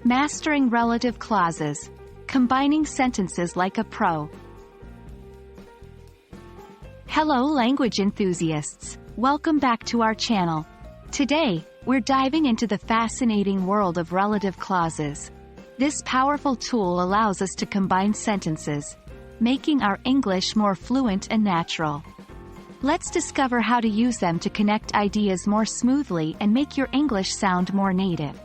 Mastering relative clauses. Combining sentences like a pro. Hello language enthusiasts. Welcome back to our channel. Today, we're diving into the fascinating world of relative clauses. This powerful tool allows us to combine sentences, making our English more fluent and natural. Let's discover how to use them to connect ideas more smoothly and make your English sound more native.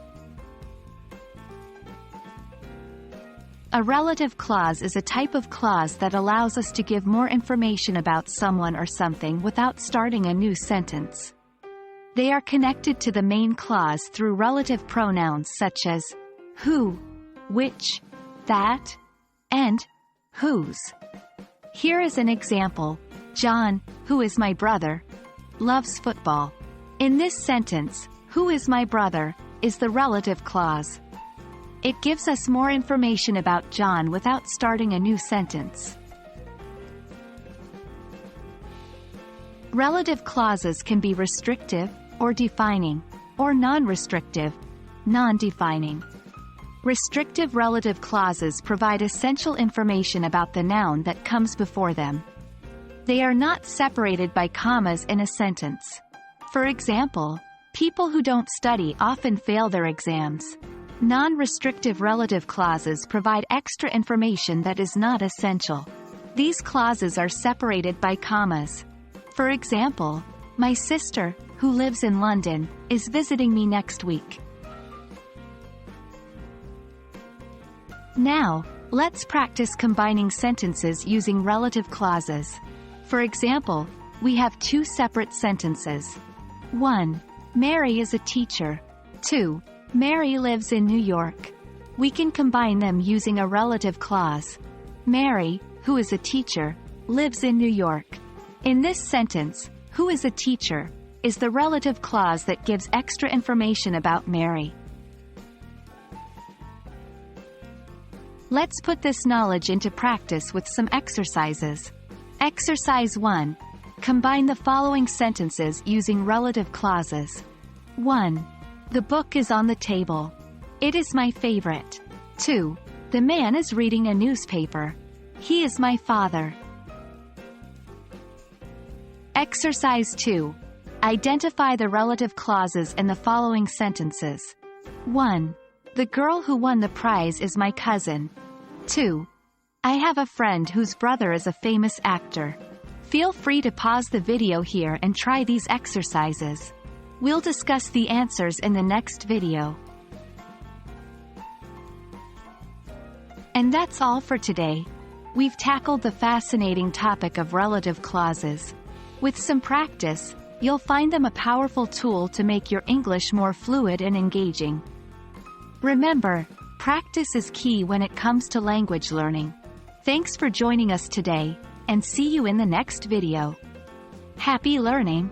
A relative clause is a type of clause that allows us to give more information about someone or something without starting a new sentence. They are connected to the main clause through relative pronouns such as who, which, that, and whose. Here is an example. John, who is my brother, loves football. In this sentence, who is my brother, is the relative clause. It gives us more information about John without starting a new sentence. Relative clauses can be restrictive, or defining, or non-restrictive, non-defining. Restrictive relative clauses provide essential information about the noun that comes before them. They are not separated by commas in a sentence. For example, people who don't study often fail their exams. Non-restrictive relative clauses provide extra information that is not essential. These clauses are separated by commas. For example, my sister, who lives in London, is visiting me next week. Now, let's practice combining sentences using relative clauses. For example, we have two separate sentences. 1. Mary is a teacher. 2. Mary lives in New York. We can combine them using a relative clause. Mary, who is a teacher, lives in New York. In this sentence, who is a teacher, is the relative clause that gives extra information about Mary. Let's put this knowledge into practice with some exercises. Exercise 1. Combine the following sentences using relative clauses. 1. The book is on the table. It is my favorite. 2. The man is reading a newspaper. He is my father. Exercise 2. Identify the relative clauses in the following sentences. 1. The girl who won the prize is my cousin. 2. I have a friend whose brother is a famous actor. Feel free to pause the video here and try these exercises. We'll discuss the answers in the next video. And that's all for today. We've tackled the fascinating topic of relative clauses. With some practice, you'll find them a powerful tool to make your English more fluid and engaging. Remember, practice is key when it comes to language learning. Thanks for joining us today, and see you in the next video. Happy learning!